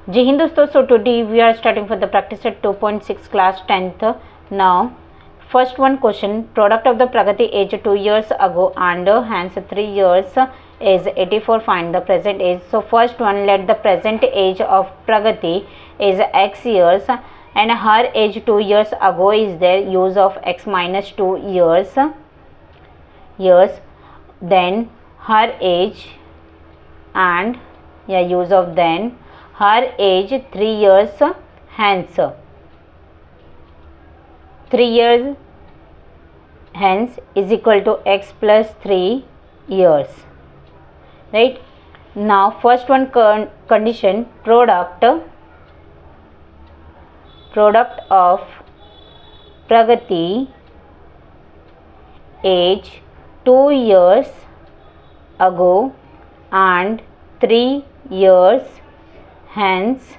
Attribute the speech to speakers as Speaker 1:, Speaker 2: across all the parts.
Speaker 1: Jai Hind दोस्तों, so today we are starting for the practice at 2.6 class 10th. Now first one question, product of the Pragati age 2 years ago and hence 3 years is 84, find the present age. So first one, let the present age of Pragati is x years and her age 2 years ago is their use of x minus 2 years, then her age and use of then her age 3 years hence, 3 years hence is equal to x plus 3 years, right? Now first one condition, product of Pragati age 2 years ago and 3 years hence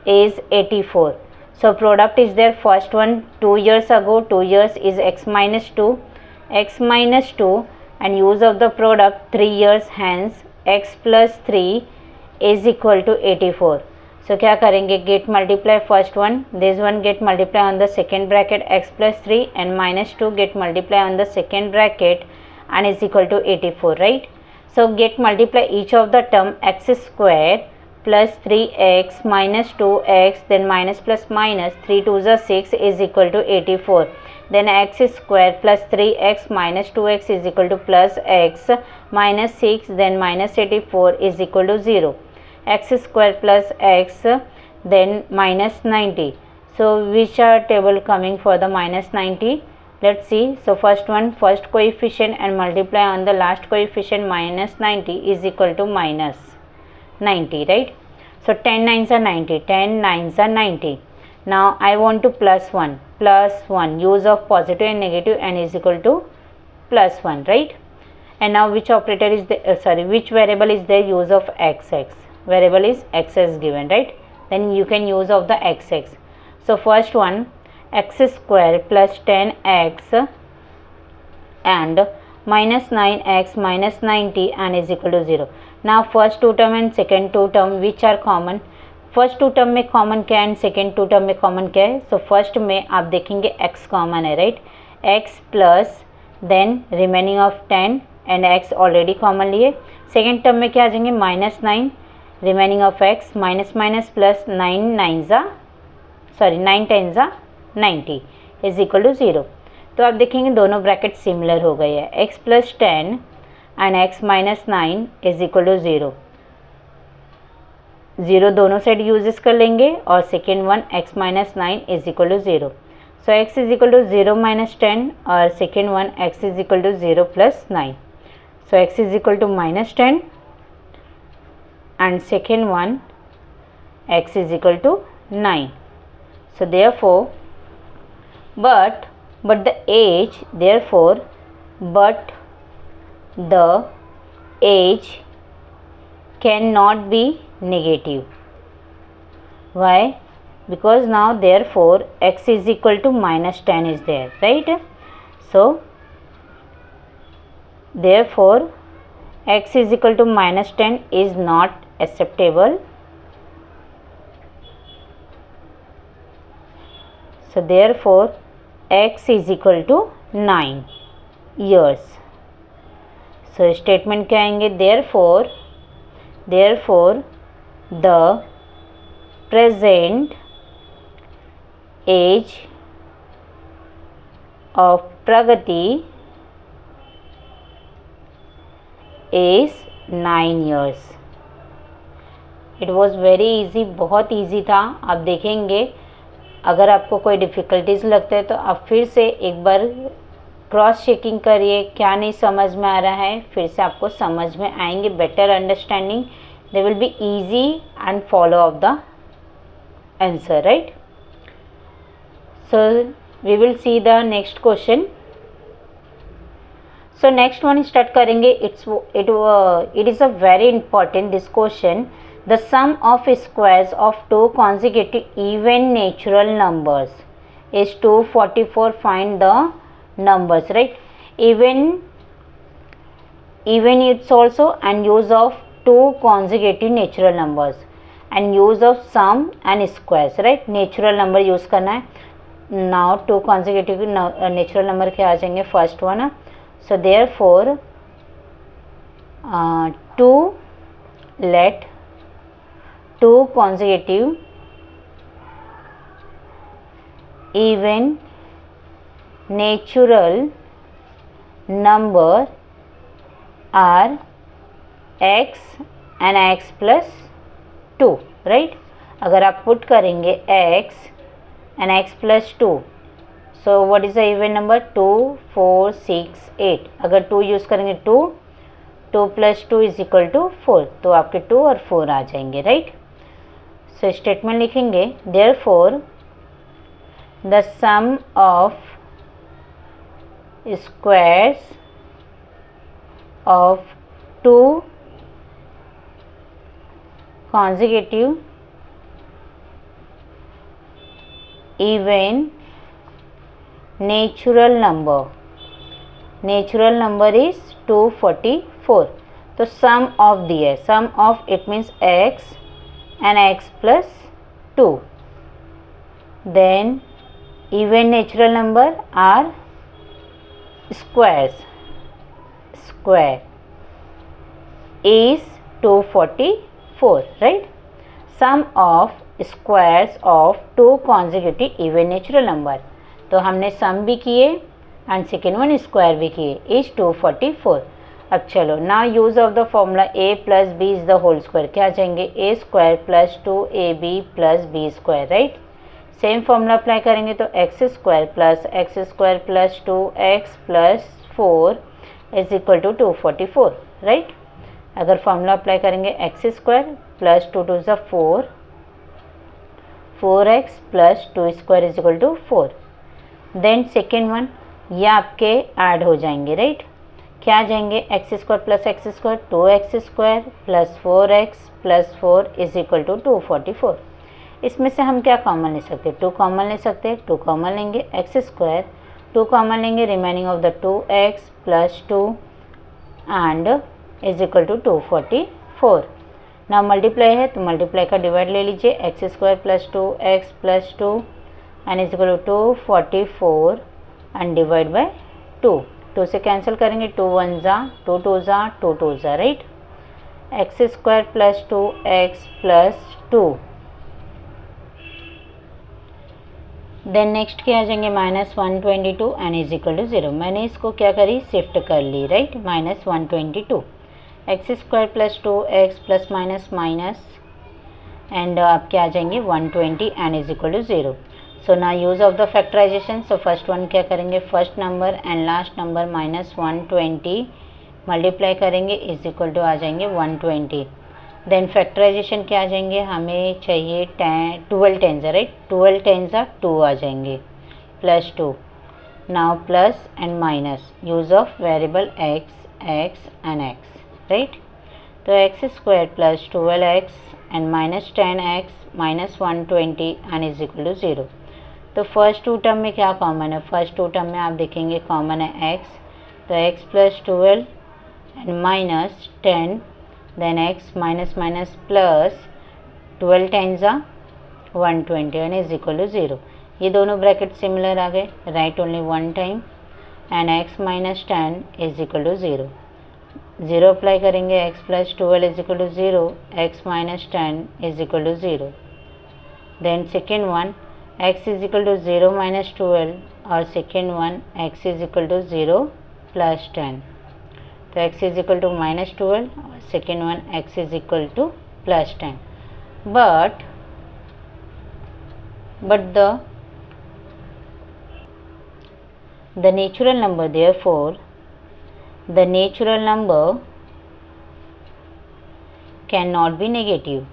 Speaker 1: is 84. So product is there, first one 2 years ago, 2 years is x minus 2 and use of the product 3 years hence x plus 3 is equal to 84. So क्या करेंगे, get multiply first one, this one get multiply on the second bracket x plus 3 and minus 2 get multiply on the second bracket and is equal to 84, right? So get multiply each of the term, x square plus 3x minus 2x, then minus plus minus 3 2 is 6 is equal to 84, then x square plus 3x minus 2x is equal to plus x minus 6, then minus 84 is equal to 0, x square plus x then minus 90. So which are table coming for the minus 90? Let's see. So first one, first coefficient and multiply on the last coefficient, minus 90 is equal to minus 90, right? So 10 nines are 90, 10 nines are 90. Now I want to plus 1, use of positive and negative and is equal to plus 1, right? And now which operator is the which variable is there, use of xx, variable is x is given, right? Then you can use of the xx. So first one, x square plus 10x and minus 9x minus 90 and is equal to 0. Now first two term and second two term which are common, first two term में common क्या है and second two term में common क्या है? So first में आप देखेंगे x common है, right? x plus then remaining of 10 and x already common लिए. सेकेंड टर्म में क्या आ जाएंगे, minus 9 remaining of x minus minus plus 9 ten ज़ा 90 इज इक्वल टू 0. तो आप देखेंगे दोनों ब्रैकेट सिमिलर हो गए हैं, x plus 10 and x minus 9 is equal to 0. 0 दोनों साइड यूजेस कर लेंगे और second one x minus 9 is equal to 0. So x is equal to 0 minus 10 और second one x is equal to 0 plus 9. So x is equal to minus 10 and second one x is equal to 9. So therefore but the age cannot be negative. Why? Because now therefore x is equal to minus 10 is there, right? So therefore x is equal to minus 10 is not acceptable. So therefore x is equal to 9 years. So statement क्या आएंगे, therefore the present age of Pragati is 9 years. It was very easy, बहुत easy था. आप देखेंगे अगर आपको कोई difficulties लगता है तो आप फिर से एक बार क्रॉस चेकिंग करिए, क्या नहीं समझ में आ रहा है, फिर से आपको समझ में आएंगे, better understanding, they will be easy and follow of the answer, right? So we will see the next question. So next one start करेंगे. It is a very important this question. The sum of squares of two consecutive even natural numbers is 244. Find the numbers, right? Even it's also and use of two consecutive natural numbers. And use of sum and squares, right, natural number use करना है. Now two consecutive natural number के आ जाएंगे. First one, so therefore two, let two consecutive even natural number are x and x plus 2, right. अगर आप put करेंगे x and x plus 2, so what is the even number? 2, 4, 6, 8. अगर 2 use करेंगे 2 plus 2 is equal to 4, तो आपके 2 और 4 आ जाएंगे, राइट. सो स्टेटमेंट लिखेंगे therefore the sum of squares of 2 consecutive even natural number is 244. तो sum of दिया है, sum of it means x and x plus 2. Then even natural number are squares. Square is 244, right? Sum of squares of 2 consecutive even natural number. तो हमने sum भी किए and second one square भी किए, is 244. अब चलो ना use of the formula a plus B is the whole square. क्या आ जाएंगे? a square plus 2ab plus B square, right. Same formula apply करेंगे तो x square plus 2x plus 4 is equal to 244, right. अगर formula apply करेंगे X square plus 2 2 4, 4x plus 2 square is equal to 4. Then second one, ये आपके add हो जाएंगे, right. क्या आ जाएंगे? X square plus X square 2x square plus 4x plus 4 is equal to 244. इसमें से हम क्या कॉमन ले सकते हैं? 2 कॉमन ले सकते हैं. 2 कॉमन लेंगे, एक्स स्क्वायर 2 कॉमन लेंगे, remaining of the 2x plus 2 and is equal to 244. ना मल्टीप्लाई है तो मल्टीप्लाई का डिवाइड ले लीजिए, X square plus 2x plus 2 and is equal to 244 and divide by 2. 2 से कैंसिल करेंगे, 2 1 जा 2 2 जा 2 2 जा, right. X square plus 2x plus 2. Then next क्या आ जाएंगे? -122 एंड इज इक्वल टू 0. मैंने इसको क्या करी? शिफ्ट कर ली, right. -122 x square plus 2x plus minus minus and आप क्या आ जाएंगे? 120 and is equal to 0. So ना use of the factorization. So first one क्या करेंगे? First number and last number -120 multiply करेंगे इज इक्वल टू आ जाएंगे 120. देन फैक्टराइजेशन क्या आ जाएंगे? हमें चाहिए 12 टेंस, राइट. 12 टेंस 2 आ जाएंगे plus 2. Now plus and minus, use of variable x and x, राइट. तो x square plus 12x and minus 10x minus 120 and is equal to 0. तो फर्स्ट 2 टर्म में क्या कॉमन है? फर्स्ट 2 टर्म में आप देखेंगे कॉमन है x, तो x plus 12 and minus 10, then x minus minus plus 12 times 120 and is equal to 0. ये दोनों ब्रैकेट सिमिलर आ गए, right only one time and x minus 10 is equal to 0. 0 apply करेंगे, x plus 12 is equal to 0, x minus 10 is equal to 0. Then second one, x is equal to 0 minus 12 और second one x is equal to 0 plus 10. तो x is equal to minus 12 और second one x is equal to plus 10. But the natural number, therefore the natural number cannot be negative,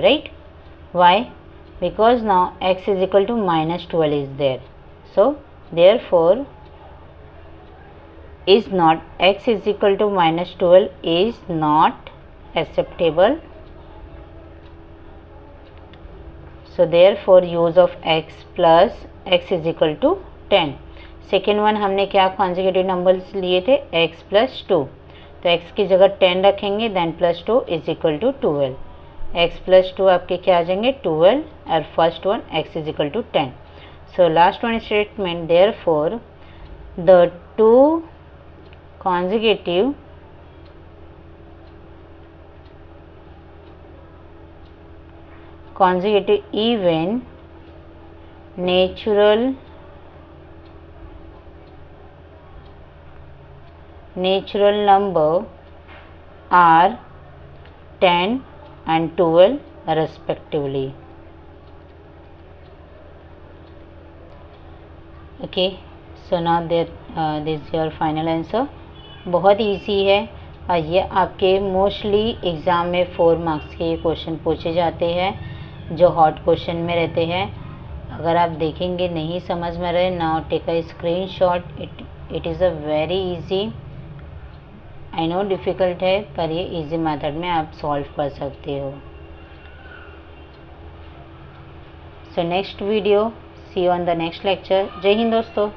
Speaker 1: right? Why? Because now x is equal to minus 12 is there, so therefore is not, x is equal to minus 12 is not acceptable. So therefore use of x plus x is equal to 10. Second one हमने क्या consecutive numbers लिए थे? x प्लस 2. तो x की जगह 10 रखेंगे, then +2 is equal to 12। x + 2 आपके क्या आ जाएंगे 12 और first one x is equal to 10। So last one statement, therefore the two consecutive even natural number are 10 and 12 respectively. Okay, so now this is your final answer. बहुत easy है और ये आपके मोस्टली एग्ज़ाम में 4 marks के question पूछे जाते हैं जो हॉट क्वेश्चन में रहते हैं। अगर आप देखेंगे नहीं समझ में रहे, now take a screenshot, it is a very easy. I know difficult है पर ये इजी मेथड में आप सॉल्व कर सकते हो। So next video, see you on the next lecture. जय हिंद दोस्तों।